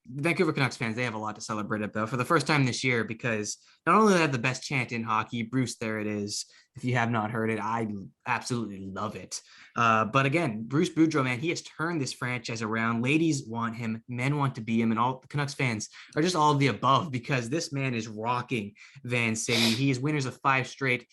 Vancouver Canucks fans, they have a lot to celebrate about for the first time this year because not only do they have the best chant in hockey, Bruce, there it is. If you have not heard it, I absolutely love it. But again, Bruce Boudreau, man, he has turned this franchise around. Ladies want him, men want to be him, and all the Canucks fans are just all of the above because this man is rocking Van City. He is winners of 5 straight.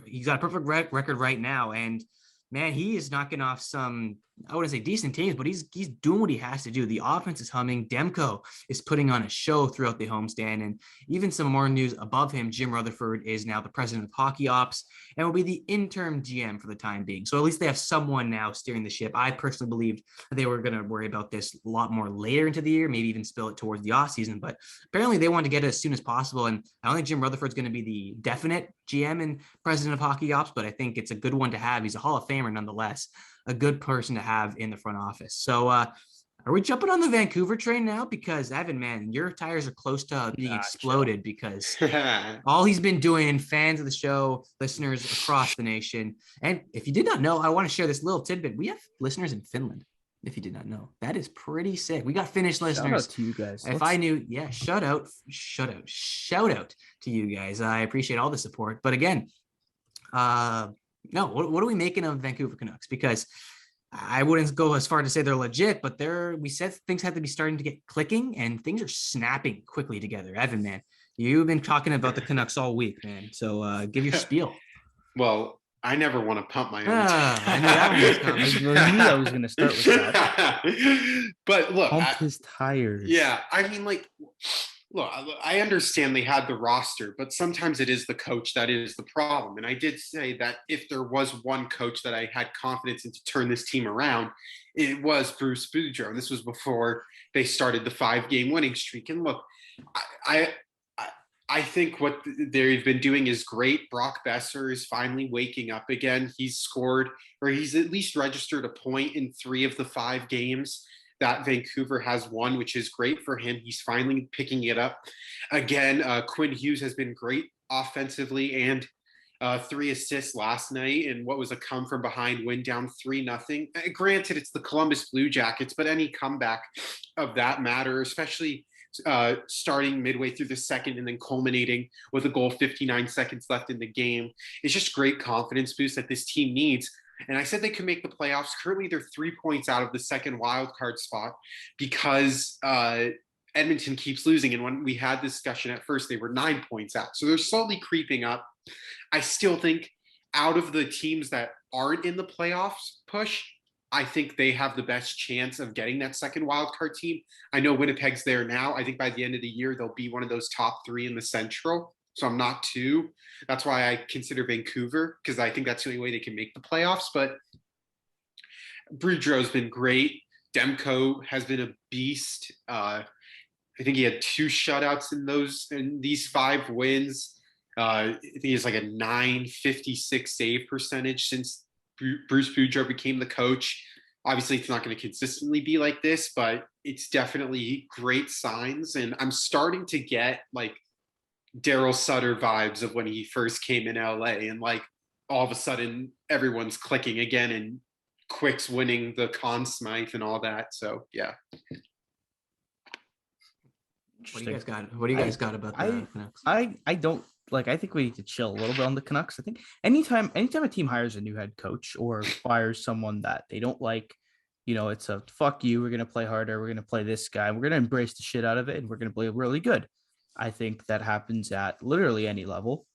He's got a perfect record right now, and man, he is knocking off some, I wouldn't say decent teams, but he's doing what he has to do. The offense is humming. Demko is putting on a show throughout the homestand. And even some more news above him, Jim Rutherford is now the president of hockey ops and will be the interim GM for the time being. So at least they have someone now steering the ship. I personally believed they were going to worry about this a lot more later into the year, maybe even spill it towards the offseason. But apparently they want to get it as soon as possible. And I don't think Jim Rutherford's going to be the definite GM and president of hockey ops, but I think it's a good one to have. He's a Hall of Famer nonetheless, a good person to have in the front office. So are we jumping on the Vancouver train now? Because Evan, man, your tires are close to being exploded because all he's been doing, and fans of the show, listeners across the nation. And if you did not know, I want to share this little tidbit. We have listeners in Finland. If you did not know, that is pretty sick. We got Finnish listeners. Shout out to you guys. If I knew, yeah, shout out to you guys. I appreciate all the support. But again, no, what are we making of Vancouver Canucks? Because I wouldn't go as far to say they're legit, but we said things have to be starting to get clicking and things are snapping quickly together. Evan, man, you've been talking about the Canucks all week, man. So give your spiel. Well, I never want to pump my own. I knew that one was coming. I knew I was going to start with that. But look, pump his tires. Yeah, I mean, like, look, I understand they had the roster, but sometimes it is the coach that is the problem. And I did say that if there was one coach that I had confidence in to turn this team around, it was Bruce Boudreau. And this was before they started the 5-game winning streak. And look, I think what they've been doing is great. Brock Besser is finally waking up again. He's scored, or he's at least registered a point in 3 of the 5 games that Vancouver has won, which is great for him. He's finally picking it up again. Quinn Hughes has been great offensively and 3 assists last night in what was a come from behind win down 3-0. Granted, it's the Columbus Blue Jackets, but any comeback of that matter, especially starting midway through the second and then culminating with a goal 59 seconds left in the game, is just great confidence boost that this team needs. And I said they could make the playoffs. Currently, they're 3 points out of the second wild card spot because Edmonton keeps losing. And when we had this discussion at first, they were 9 points out. So they're slowly creeping up. I still think out of the teams that aren't in the playoffs push, I think they have the best chance of getting that second wild card team. I know Winnipeg's there now. I think by the end of the year, they'll be one of those top 3 in the Central. So I'm not too. That's why I consider Vancouver, because I think that's the only way they can make the playoffs. But Boudreau's been great. Demko has been a beast. I think he had 2 shutouts in these 5 wins. I think he has like a .956 save percentage since Bruce Boudreau became the coach. Obviously, it's not going to consistently be like this, but it's definitely great signs. And I'm starting to get like Daryl Sutter vibes of when he first came in LA, and like all of a sudden everyone's clicking again and Quick's winning the Conn Smythe and all that. So yeah. What do you guys got about the Canucks? I don't like. I think we need to chill a little bit on the Canucks. I think anytime a team hires a new head coach or fires someone that they don't like, it's a fuck you. We're gonna play harder. We're gonna play this guy. We're gonna embrace the shit out of it, and we're gonna play really good. I think that happens at literally any level.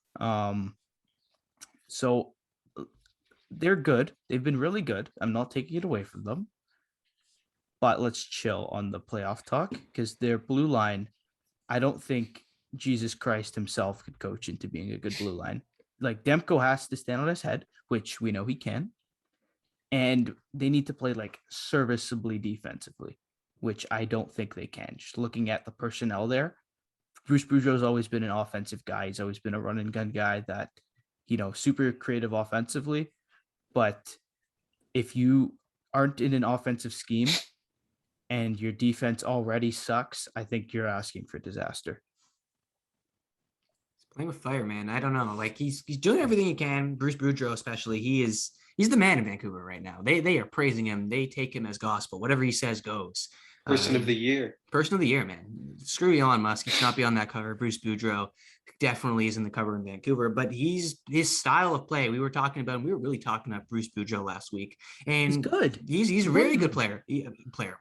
So they're good. They've been really good. I'm not taking it away from them. But let's chill on the playoff talk because their blue line, I don't think Jesus Christ himself could coach into being a good blue line. Like Demko has to stand on his head, which we know he can. And they need to play like serviceably defensively, which I don't think they can. Just looking at the personnel there, Bruce Boudreau's always been an offensive guy. He's always been a run and gun guy that, super creative offensively. But if you aren't in an offensive scheme and your defense already sucks, I think you're asking for disaster. He's playing with fire, man. I don't know. Like he's doing everything he can. Bruce Boudreau, especially, he's the man in Vancouver right now. They are praising him. They take him as gospel. Whatever he says goes. Person of the year. Person of the year, man. Screw Elon Musk. He should not be on that cover. Bruce Boudreau definitely is in the cover in Vancouver, but his style of play. We were really talking about Bruce Boudreau last week, and He's good. He's a very good player,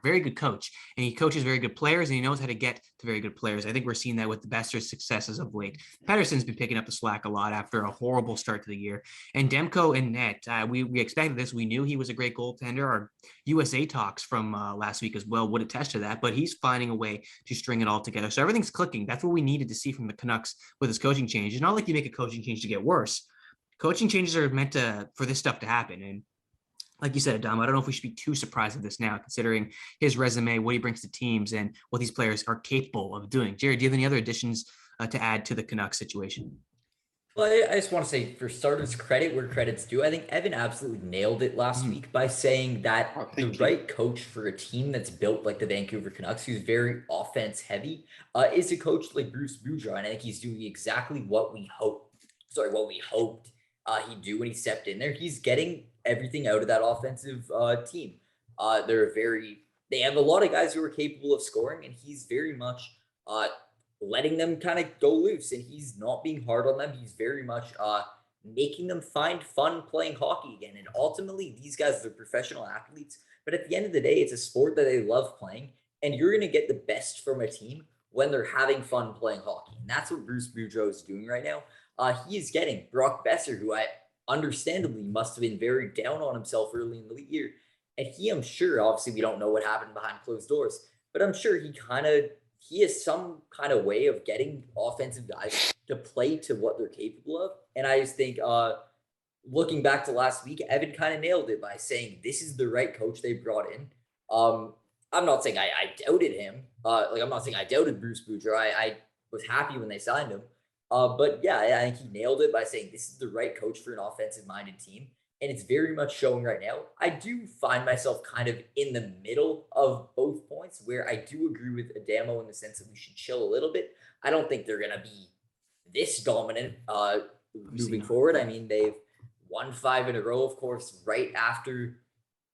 very good coach, and he coaches very good players, and he knows how to get to very good players. I think we're seeing that with the Bester's successes of late. Pedersen's been picking up the slack a lot after a horrible start to the year, and Demko and net. We expected this. We knew he was a great goaltender. Our USA talks from last week as well would attest to that, but he's finding a way to string it all together. So everything's clicking. That's what we needed to see from the Canucks with his coaching change. It's not like you make a coaching change to get worse. Coaching changes are meant for this stuff to happen. And like you said, Adam, I don't know if we should be too surprised at this now, considering his resume, what he brings to teams, and what these players are capable of doing. Jared, do you have any other additions to add to the Canucks situation? Well, I just want to say, for starters, credit where credit's due. I think Evan absolutely nailed it last week by saying that the right coach for a team that's built like the Vancouver Canucks, who's very offense heavy, is a coach like Bruce Boudreau. And I think he's doing exactly what we hoped he'd do when he stepped in there. He's getting everything out of that offensive team. They have a lot of guys who are capable of scoring, and he's very much letting them kind of go loose, and he's not being hard on them. He's very much making them find fun playing hockey again. And ultimately, these guys are professional athletes, but at the end of the day, it's a sport that they love playing, and you're going to get the best from a team when they're having fun playing hockey. And that's what Bruce Boudreau is doing right now. He is getting Brock Besser, who I understandably must have been very down on himself early in the year. And I'm sure, obviously we don't know what happened behind closed doors, but I'm sure he has some kind of way of getting offensive guys to play to what they're capable of. And I just think, looking back to last week, Evan kind of nailed it by saying this is the right coach they brought in. I'm not saying I doubted him. I'm not saying I doubted Bruce Boudreau. I was happy when they signed him. But yeah, I think he nailed it by saying this is the right coach for an offensive-minded team. And it's very much showing right now. I do find myself kind of in the middle of both points, where I do agree with Adamo in the sense that we should chill a little bit. I don't think they're going to be this dominant moving forward. I mean, they've won 5 in a row, of course, right after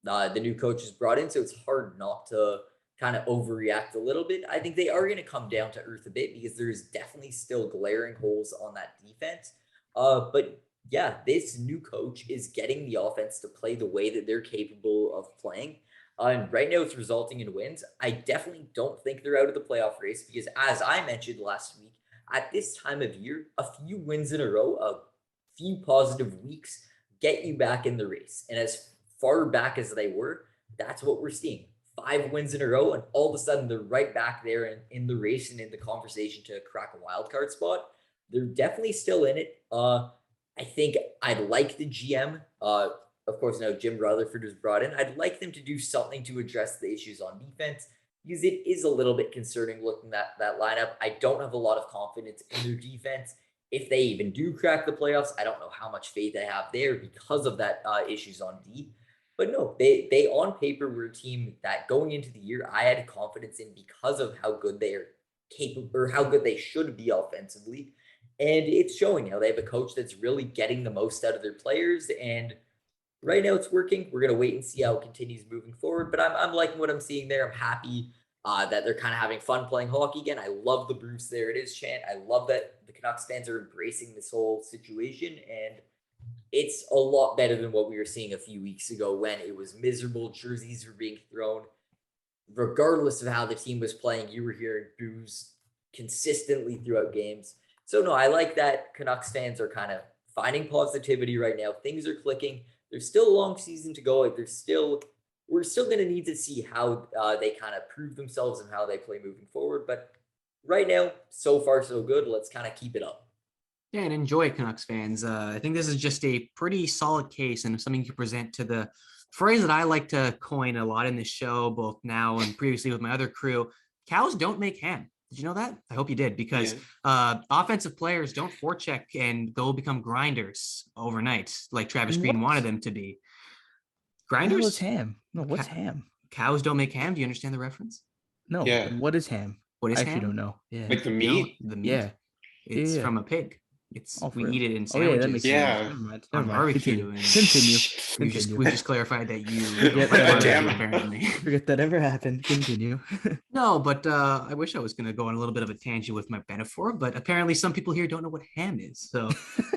the new coach is brought in. So it's hard not to kind of overreact a little bit. I think they are going to come down to earth a bit because there's definitely still glaring holes on that defense. But yeah, this new coach is getting the offense to play the way that they're capable of playing. And right now it's resulting in wins. I definitely don't think they're out of the playoff race because, as I mentioned last week, at this time of year, a few wins in a row, a few positive weeks get you back in the race. And as far back as they were, that's what we're seeing. 5 wins in a row, and all of a sudden they're right back there in the race and in the conversation to crack a wild card spot. They're definitely still in it. I think I'd like the GM. Of course, now Jim Rutherford was brought in. I'd like them to do something to address the issues on defense because it is a little bit concerning looking at that lineup. I don't have a lot of confidence in their defense. If they even do crack the playoffs, I don't know how much faith I have there because of that issues on D. But no, they on paper were a team that going into the year I had confidence in because of how good they are capable or how good they should be offensively. And it's showing now. They have a coach that's really getting the most out of their players. And right now it's working. We're going to wait and see how it continues moving forward. But I'm liking what I'm seeing there. I'm happy that they're kind of having fun playing hockey again. I love the Bruce There It Is chant. I love that the Canucks fans are embracing this whole situation. And it's a lot better than what we were seeing a few weeks ago when it was miserable. Jerseys were being thrown. Regardless of how the team was playing, you were hearing boos consistently throughout games. So no, I like that Canucks fans are kind of finding positivity right now. Things are clicking. There's still a long season to go. We're still going to need to see how they kind of prove themselves and how they play moving forward. But right now, so far so good. Let's kind of keep it up. Yeah, and enjoy it, Canucks fans. I think this is just a pretty solid case and something you present to the phrase that I like to coin a lot in this show, both now and previously with my other crew. Cows don't make ham. Did you know that? I hope you did, because offensive players don't forecheck and go become grinders overnight like Travis Green wanted them to be. Grinders? What's ham? No, what's ham? Cows don't make ham. Do you understand the reference? No. Yeah. What is ham? What is I actually ham? don't know. Yeah. Like the meat? The meat. Yeah. It's from a pig. It's Oh, for we real? eat it in Oh yeah, that sandwiches. makes Yeah. sense. Never mind. On Never mind. barbecue. Continue. And Continue. we just clarified that you Forget don't like that barbecue, Damn. apparently. Forget that ever happened. Continue. No, but I wish I was going to go on a little bit of a tangent with my metaphor, but apparently some people here don't know what ham is. So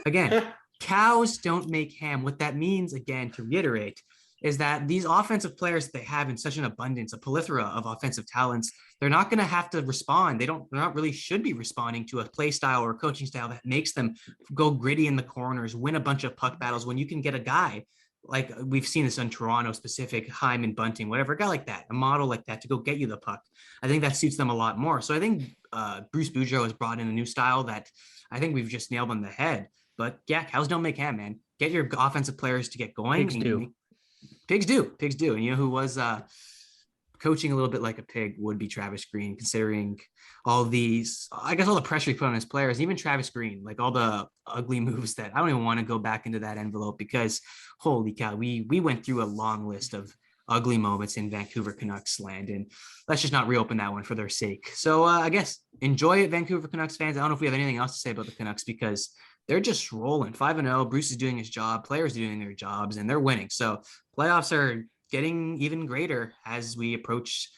again, cows don't make ham. What that means, again, to reiterate, is that these offensive players that they have in such an abundance, a plethora of offensive talents, they're not going to have to respond. They're not really should be responding to a play style or a coaching style that makes them go gritty in the corners, win a bunch of puck battles when you can get a guy like we've seen this on Toronto specific, Hyman Bunting, whatever, a guy like that, a model like that to go get you the puck. I think that suits them a lot more. So I think Bruce Boudreau has brought in a new style that I think we've just nailed on the head. But yeah, cows don't make ham, man. Get your offensive players to get going. Pigs do. Pigs do. Pigs do. And you know who was coaching a little bit like a pig would be Travis Green, considering all these, I guess, all the pressure he put on his players, even Travis Green, like all the ugly moves that I don't even want to go back into that envelope because holy cow, we went through a long list of ugly moments in Vancouver Canucks land, and let's just not reopen that one for their sake. So I guess enjoy it, Vancouver Canucks fans. I don't know if we have anything else to say about the Canucks because they're just rolling 5-0. Bruce is doing his job, players are doing their jobs, and they're winning. So playoffs are getting even greater as we approach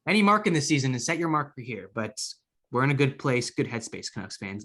any mark in the season, and set your marker here. But we're in a good place, good headspace, Canucks fans.